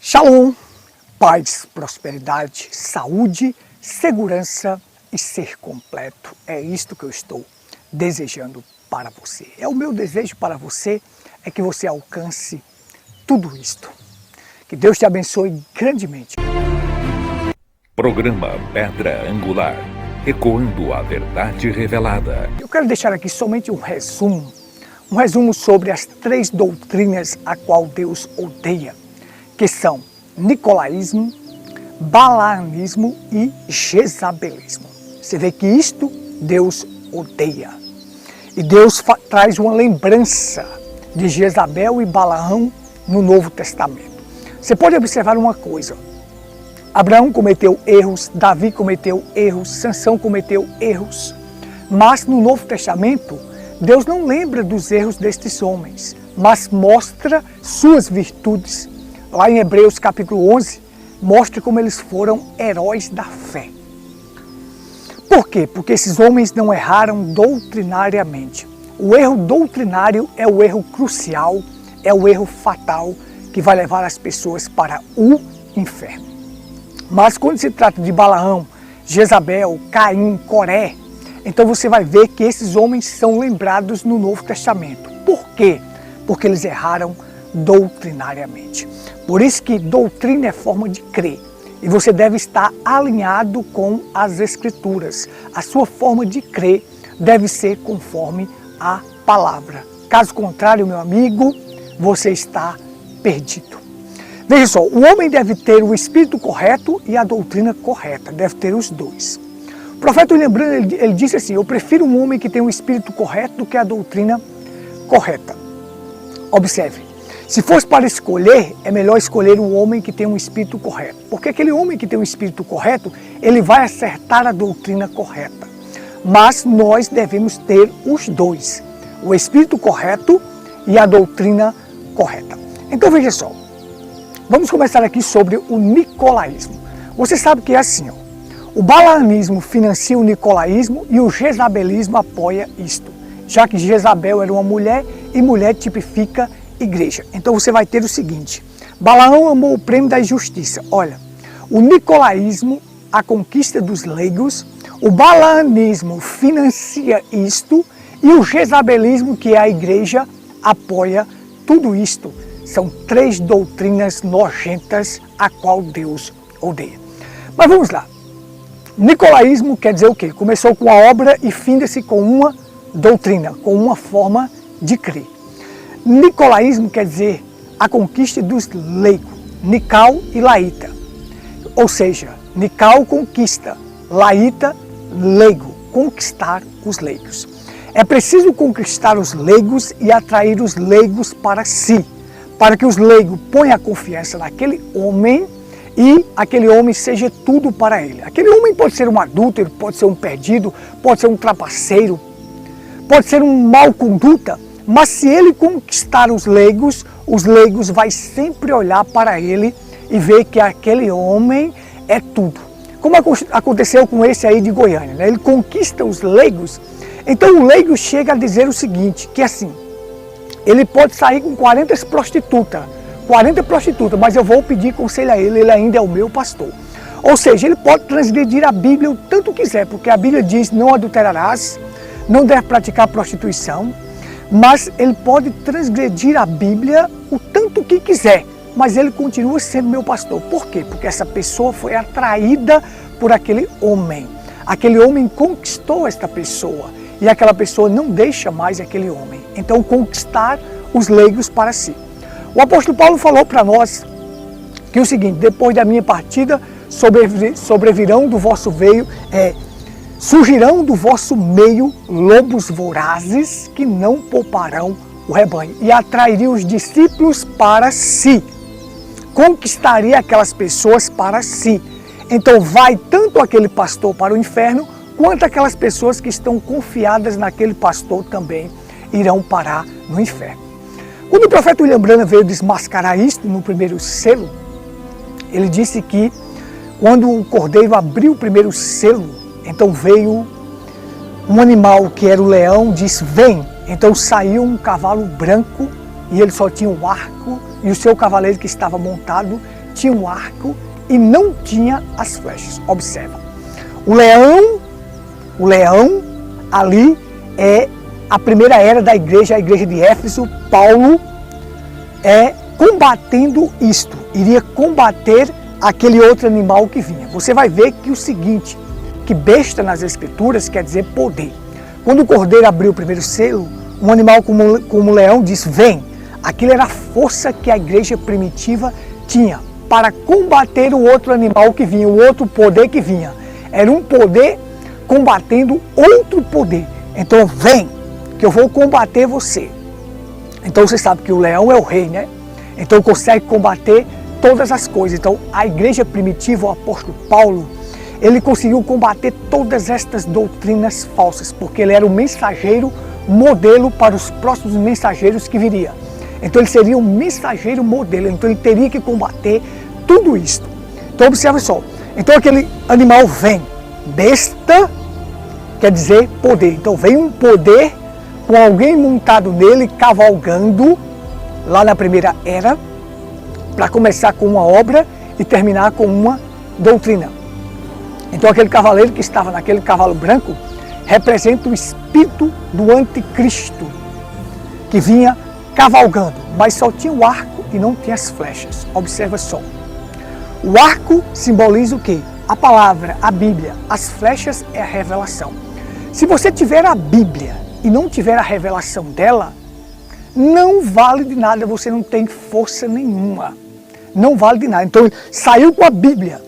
Shalom, paz, prosperidade, saúde, segurança e ser completo. É isto que eu estou desejando para você. É o meu desejo para você, é que você alcance tudo isto. Que Deus te abençoe grandemente. Programa Pedra Angular, ecoando a verdade revelada. Eu quero deixar aqui somente um resumo sobre as 3 doutrinas a qual Deus odeia, que são nicolaísmo, balaanismo e jezabelismo. Você vê que isto Deus odeia. E Deus traz uma lembrança de Jezabel e Balaão no Novo Testamento. Você pode observar uma coisa. Abraão cometeu erros, Davi cometeu erros, Sansão cometeu erros. Mas no Novo Testamento, Deus não lembra dos erros destes homens, mas mostra suas virtudes. Lá em Hebreus capítulo 11, mostra como eles foram heróis da fé. Por quê? Porque esses homens não erraram doutrinariamente. O erro doutrinário é o erro crucial, é o erro fatal que vai levar as pessoas para o inferno. Mas quando se trata de Balaão, Jezabel, Caim, Coré, então você vai ver que esses homens são lembrados no Novo Testamento. Por quê? Porque eles erraram doutrinariamente. Por isso que doutrina é forma de crer. E você deve estar alinhado com as Escrituras. A sua forma de crer deve ser conforme a palavra. Caso contrário, meu amigo, você está perdido. Veja só, o homem deve ter o espírito correto e a doutrina correta. Deve ter os dois. O profeta William Branham, ele disse assim: eu prefiro um homem que tem o espírito correto do que a doutrina correta. Observe, se fosse para escolher, é melhor escolher um homem que tem um espírito correto. Porque aquele homem que tem um espírito correto, ele vai acertar a doutrina correta. Mas nós devemos ter os dois, o espírito correto e a doutrina correta. Então veja só, vamos começar aqui sobre o nicolaísmo. Você sabe que é assim, ó. O balaanismo financia o nicolaísmo e o jezabelismo apoia isto, já que Jezabel era uma mulher e mulher tipifica igreja. Então você vai ter o seguinte: Balaão amou o prêmio da injustiça. Olha, o nicolaísmo, a conquista dos leigos, o balaanismo financia isto e o jezabelismo, que é a igreja, apoia tudo isto. São 3 doutrinas nojentas a qual Deus odeia. Mas vamos lá. Nicolaísmo quer dizer o quê? Começou com a obra e finda-se com uma doutrina, com uma forma de crer. Nicolaísmo quer dizer a conquista dos leigos, Nical e Laíta. Ou seja, Nical conquista, Laíta leigo, conquistar os leigos. É preciso conquistar os leigos e atrair os leigos para si, para que os leigos ponham a confiança naquele homem e aquele homem seja tudo para ele. Aquele homem pode ser um adúltero, pode ser um perdido, pode ser um trapaceiro, pode ser um mau conduta, mas se ele conquistar os leigos vai sempre olhar para ele e ver que aquele homem é tudo. Como aconteceu com esse aí de Goiânia, né? Ele conquista os leigos, então o leigo chega a dizer o seguinte, que assim, ele pode sair com 40 prostitutas, mas eu vou pedir conselho a ele, ele ainda é o meu pastor. Ou seja, ele pode transgredir a Bíblia o tanto quiser, porque a Bíblia diz: não adulterarás, não deve praticar prostituição, mas ele pode transgredir a Bíblia o tanto que quiser, mas ele continua sendo meu pastor. Por quê? Porque essa pessoa foi atraída por aquele homem. Aquele homem conquistou esta pessoa e aquela pessoa não deixa mais aquele homem. Então, conquistar os leigos para si. O apóstolo Paulo falou para nós que o seguinte: depois da minha partida, sobrevirão do vosso meio, surgirão do vosso meio lobos vorazes que não pouparão o rebanho e atrairiam os discípulos para si. Conquistaria aquelas pessoas para si. Então vai tanto aquele pastor para o inferno, quanto aquelas pessoas que estão confiadas naquele pastor também irão parar no inferno. Quando o profeta William Branham veio desmascarar isto no primeiro selo, ele disse que quando o cordeiro abriu o primeiro selo, então veio um animal que era o leão, disse: vem. Então saiu um cavalo branco e ele só tinha um arco e o seu cavaleiro que estava montado tinha um arco e não tinha as flechas. Observa. O leão ali é a primeira era da igreja, a igreja de Éfeso. Paulo combatendo isto, iria combater aquele outro animal que vinha. Você vai ver que o seguinte, que besta nas escrituras quer dizer poder. Quando o cordeiro abriu o primeiro selo, um animal como o leão disse, vem. Aquilo era a força que a igreja primitiva tinha para combater o outro animal que vinha, o outro poder que vinha. Era um poder combatendo outro poder. Então vem, que eu vou combater você. Então você sabe que o leão é o rei, né? Então consegue combater todas as coisas. Então a igreja primitiva, o apóstolo Paulo, ele conseguiu combater todas estas doutrinas falsas, porque ele era o mensageiro modelo para os próximos mensageiros que viriam. Então ele seria um mensageiro modelo, então ele teria que combater tudo isso. Então observa só, então aquele animal vem, besta quer dizer poder, então vem um poder com alguém montado nele, cavalgando, lá na primeira era, para começar com uma obra e terminar com uma doutrina. Então aquele cavaleiro que estava naquele cavalo branco representa o espírito do anticristo, que vinha cavalgando, mas só tinha o arco e não tinha as flechas. Observa só. O arco simboliza o quê? A palavra, a Bíblia. As flechas é a revelação. Se você tiver a Bíblia e não tiver a revelação dela, não vale de nada, você não tem força nenhuma. Não vale de nada. Então ele saiu com a Bíblia.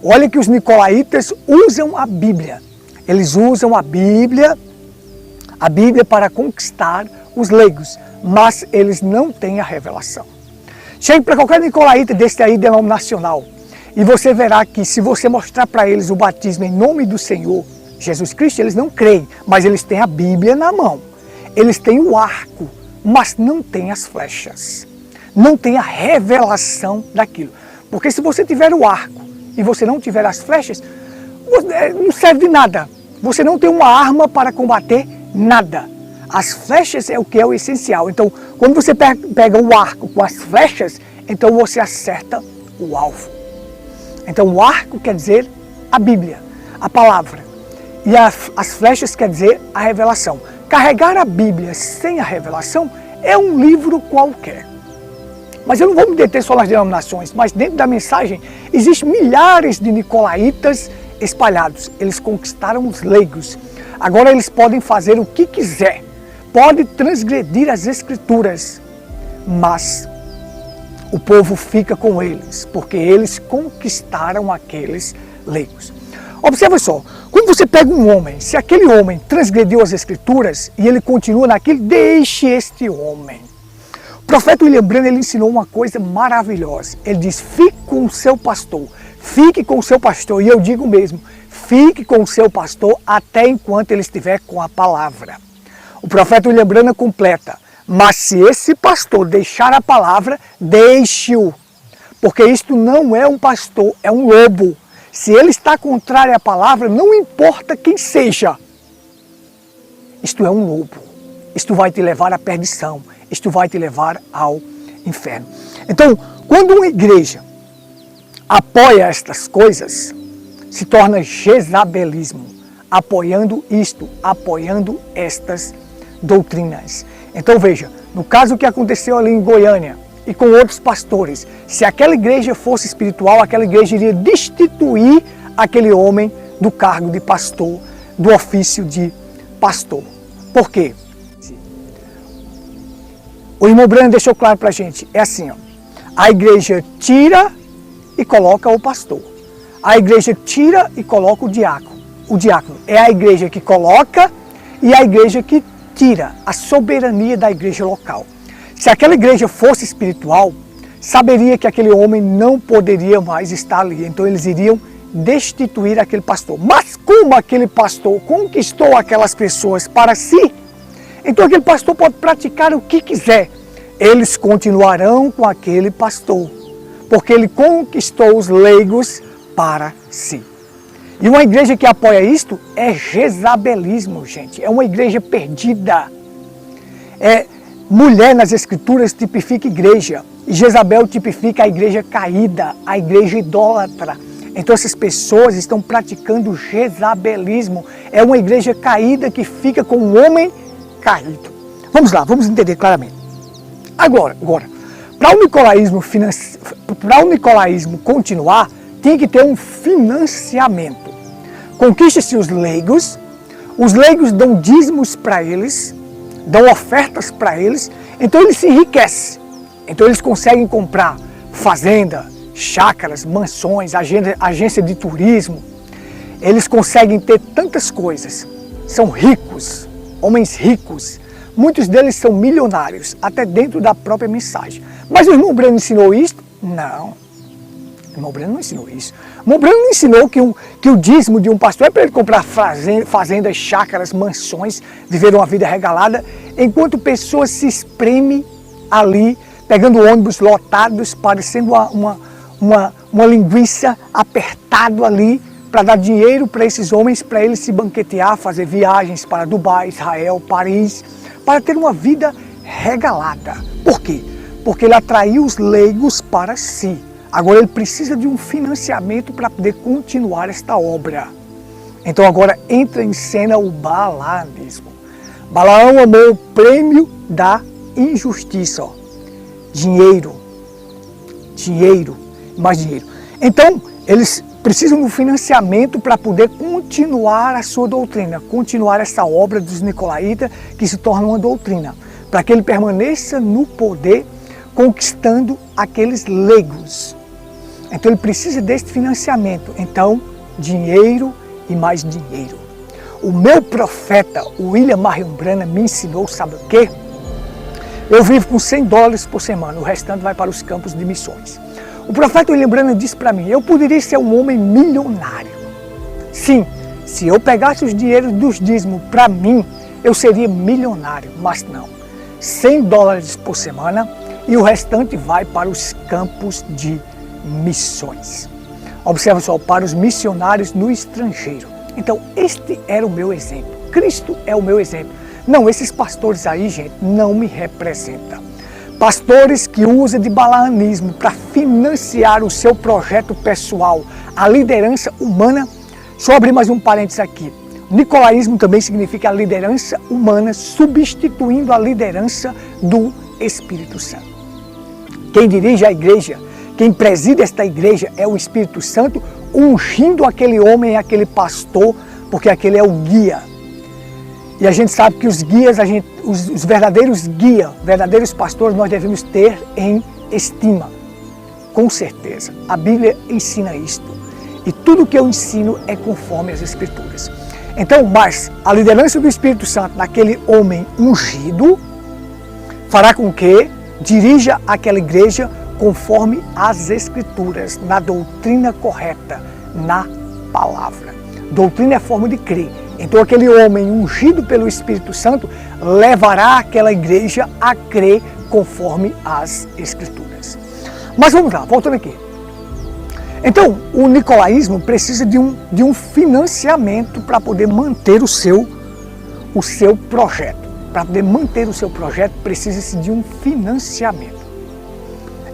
Olha que os nicolaítas usam a Bíblia. Eles usam a Bíblia para conquistar os leigos, mas eles não têm a revelação. Chegue para qualquer nicolaíta desse aí denominacional e você verá que se você mostrar para eles o batismo em nome do Senhor Jesus Cristo, eles não creem, mas eles têm a Bíblia na mão. Eles têm o arco, mas não têm as flechas. Não tem a revelação daquilo. Porque se você tiver o arco e você não tiver as flechas, não serve de nada. Você não tem uma arma para combater nada. As flechas é o que é o essencial. Então, quando você pega o arco com as flechas, então você acerta o alvo. Então, o arco quer dizer a Bíblia, a palavra. E as flechas quer dizer a revelação. Carregar a Bíblia sem a revelação é um livro qualquer. Mas eu não vou me deter só nas denominações, mas dentro da mensagem existem milhares de nicolaítas espalhados. Eles conquistaram os leigos. Agora eles podem fazer o que quiser. Pode transgredir as escrituras, mas o povo fica com eles, porque eles conquistaram aqueles leigos. Observa só, quando você pega um homem, se aquele homem transgrediu as escrituras e ele continua naquilo, deixe este homem. O profeta William Branham, ele ensinou uma coisa maravilhosa. Ele diz, fique com o seu pastor, fique com o seu pastor. E eu digo mesmo, fique com o seu pastor até enquanto ele estiver com a palavra. O profeta William Branham completa, mas se esse pastor deixar a palavra, deixe-o. Porque isto não é um pastor, é um lobo. Se ele está contrário à palavra, não importa quem seja. Isto é um lobo. Isto vai te levar à perdição. Isto vai te levar ao inferno. Então, quando uma igreja apoia estas coisas, se torna jezabelismo. Apoiando isto, apoiando estas doutrinas. Então veja, no caso que aconteceu ali em Goiânia e com outros pastores, se aquela igreja fosse espiritual, aquela igreja iria destituir aquele homem do cargo de pastor, do ofício de pastor. Por quê? O irmão Branham deixou claro para a gente, é assim, ó, a igreja tira e coloca o pastor. A igreja tira e coloca o diácono. O diácono é a igreja que coloca e a igreja que tira a soberania da igreja local. Se aquela igreja fosse espiritual, saberia que aquele homem não poderia mais estar ali. Então eles iriam destituir aquele pastor. Mas como aquele pastor conquistou aquelas pessoas para si, então aquele pastor pode praticar o que quiser. Eles continuarão com aquele pastor, porque ele conquistou os leigos para si. E uma igreja que apoia isto é jezabelismo, gente. É uma igreja perdida. Mulher nas escrituras tipifica igreja. E Jezabel tipifica a igreja caída, a igreja idólatra. Então essas pessoas estão praticando jezabelismo. É uma igreja caída que fica com um homem caído. Vamos lá, vamos entender claramente. Agora, para o nicolaísmo continuar, tem que ter um financiamento. Conquista-se os leigos dão dízimos para eles, dão ofertas para eles, então eles se enriquecem. Então eles conseguem comprar fazenda, chácaras, mansões, agência de turismo. Eles conseguem ter tantas coisas. São ricos, homens ricos. Muitos deles são milionários, até dentro da própria mensagem. Mas o irmão Breno ensinou isso? Não. O irmão Breno não ensinou isso. O irmão Breno não ensinou que o dízimo de um pastor é para ele comprar fazendas, chácaras, mansões, viver uma vida regalada, enquanto pessoas se espremem ali, pegando ônibus lotados, parecendo uma linguiça apertado ali, para dar dinheiro para esses homens, para eles se banquetear, fazer viagens para Dubai, Israel, Paris, para ter uma vida regalada. Por quê? Porque ele atraiu os leigos para si. Agora ele precisa de um financiamento para poder continuar esta obra. Então agora entra em cena o balaamismo. Balaão amou o prêmio da injustiça. Ó. Dinheiro, mais dinheiro. Então eles precisam de um financiamento para poder continuar a sua doutrina, continuar essa obra dos nicolaítas que se torna uma doutrina, para que ele permaneça no poder, conquistando aqueles leigos. Então ele precisa desse financiamento. Então, dinheiro e mais dinheiro. O meu profeta, o William Marion Branham, me ensinou, sabe o quê? Eu vivo com $100 por semana, o restante vai para os campos de missões. O profeta William Branham disse para mim, eu poderia ser um homem milionário. Sim, se eu pegasse os dinheiros dos dízimos para mim, eu seria milionário, mas não. $100 por semana e o restante vai para os campos de missões. Observa só, para os missionários no estrangeiro. Então, este era o meu exemplo. Cristo é o meu exemplo. Não, esses pastores aí, gente, não me representam. Pastores que usam de balaamismo para financiar o seu projeto pessoal, a liderança humana. Só abrir mais um parênteses aqui. Nicolaísmo também significa a liderança humana substituindo a liderança do Espírito Santo. Quem dirige a igreja, quem preside esta igreja é o Espírito Santo, ungindo aquele homem, aquele pastor, porque aquele é o guia. E a gente sabe que os guias, os verdadeiros guias, verdadeiros pastores, nós devemos ter em estima. Com certeza. A Bíblia ensina isto. E tudo que eu ensino é conforme as Escrituras. Então, mas a liderança do Espírito Santo naquele homem ungido fará com que dirija aquela igreja conforme as Escrituras, na doutrina correta, na palavra. Doutrina é forma de crer. Então aquele homem ungido pelo Espírito Santo levará aquela igreja a crer conforme as Escrituras. Mas vamos lá, voltando aqui. Então o nicolaísmo precisa de um financiamento para poder manter o seu projeto. Para poder manter o seu projeto precisa-se de um financiamento.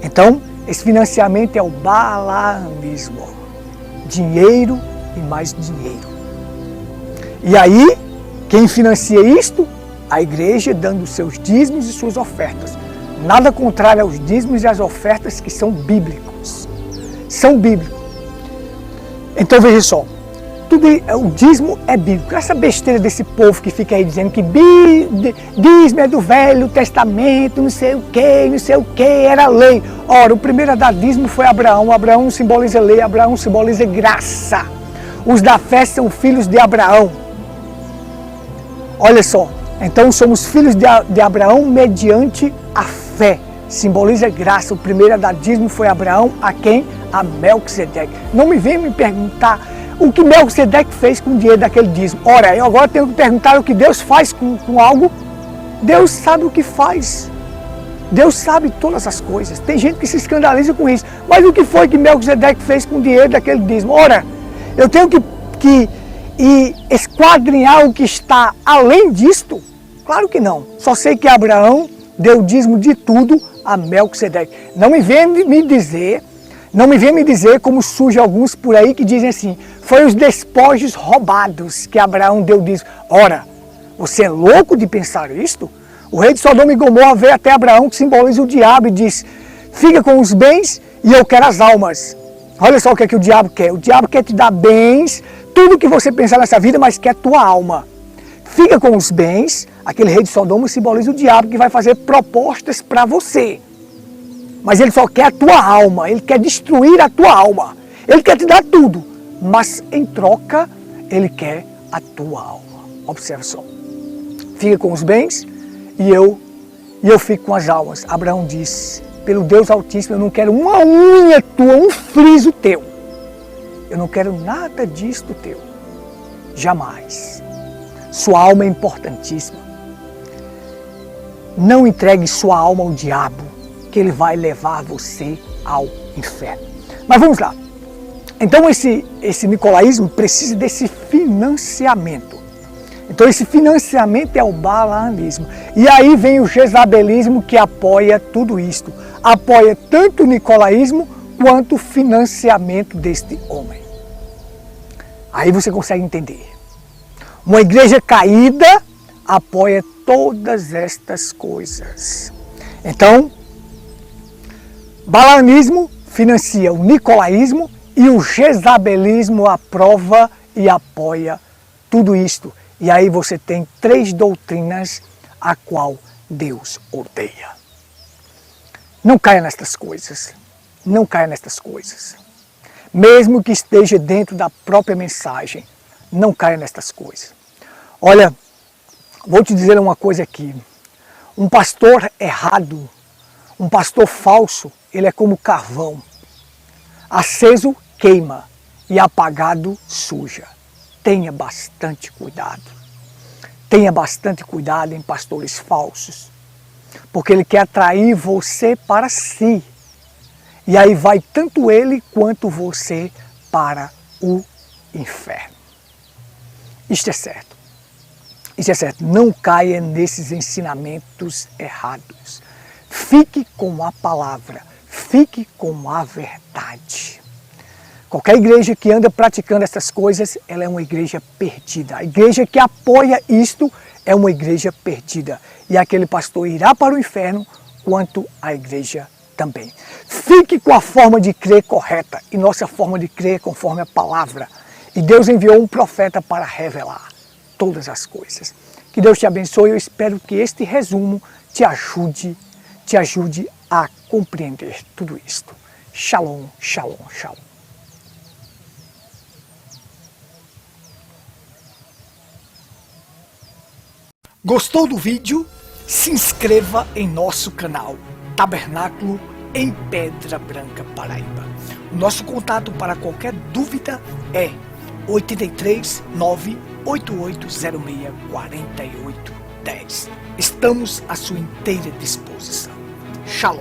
Então esse financiamento é o balaamismo. Dinheiro e mais dinheiro. E aí, quem financia isto? A igreja dando seus dízimos e suas ofertas. Nada contrário aos dízimos e às ofertas que são bíblicos. São bíblicos. Então veja só, o dízimo é bíblico. Essa besteira desse povo que fica aí dizendo que dízimo é do Velho Testamento, não sei o que, era lei. Ora, o primeiro a dar dízimo foi Abraão. Abraão não simboliza lei, Abraão simboliza graça. Os da fé são filhos de Abraão. Olha só, então somos filhos de Abraão mediante a fé. Simboliza graça. O primeiro a dar dízimo foi Abraão, a quem? A Melquisedeque. Não me venha me perguntar o que Melquisedeque fez com o dinheiro daquele dízimo. Ora, eu agora tenho que perguntar o que Deus faz com algo. Deus sabe o que faz. Deus sabe todas as coisas. Tem gente que se escandaliza com isso. Mas o que foi que Melquisedeque fez com o dinheiro daquele dízimo? Ora, eu tenho que esquadrinhar o que está além disto? Claro que não. Só sei que Abraão deu o dízimo de tudo a Melquisedeque. Não me venha me dizer como surge alguns por aí que dizem assim, foi os despojos roubados que Abraão deu disso. Ora, você é louco de pensar isto? O rei de Sodoma e Gomorra veio até Abraão, que simboliza o diabo, e diz, fica com os bens e eu quero as almas. Olha só o que o diabo quer. O diabo quer te dar bens, tudo que você pensar nessa vida, mas quer tua alma. Fica com os bens, aquele rei de Sodoma simboliza o diabo que vai fazer propostas para você. Mas ele só quer a tua alma, ele quer destruir a tua alma. Ele quer te dar tudo, mas em troca, ele quer a tua alma. Observa só. Fica com os bens e eu fico com as almas. Abraão disse, pelo Deus Altíssimo, eu não quero uma unha tua, um friso teu. Eu não quero nada disto teu. Jamais. Sua alma é importantíssima. Não entregue sua alma ao diabo, que ele vai levar você ao inferno. Mas vamos lá. Então esse nicolaísmo precisa desse financiamento. Então esse financiamento é o balaanismo. E aí vem o jezabelismo que apoia tudo isto. Apoia tanto o nicolaísmo quanto o financiamento deste homem. Aí você consegue entender. Uma igreja caída apoia todas estas coisas. Então, balaanismo financia o nicolaísmo e o jezabelismo aprova e apoia tudo isto. E aí você tem três doutrinas a qual Deus odeia. Não caia nestas coisas. Não caia nestas coisas. Mesmo que esteja dentro da própria mensagem, não caia nestas coisas. Olha, vou te dizer uma coisa aqui. Um pastor errado, um pastor falso, ele é como carvão. Aceso queima e apagado suja. Tenha bastante cuidado. Tenha bastante cuidado em pastores falsos. Porque ele quer atrair você para si. E aí vai tanto ele quanto você para o inferno. Isto é certo. Isso é certo. Não caia nesses ensinamentos errados. Fique com a palavra. Fique com a verdade. Qualquer igreja que anda praticando essas coisas, ela é uma igreja perdida. A igreja que apoia isto é uma igreja perdida. E aquele pastor irá para o inferno, quanto a igreja também. Fique com a forma de crer correta. E nossa forma de crer é conforme a palavra. E Deus enviou um profeta para revelar todas as coisas. Que Deus te abençoe. Eu espero que este resumo te ajude a compreender tudo isto. Shalom, shalom, shalom. Gostou do vídeo? Se inscreva em nosso canal Tabernáculo em Pedra Branca, Paraíba. O nosso contato para qualquer dúvida é 83 98806 4810. Estamos à sua inteira disposição. Shalom.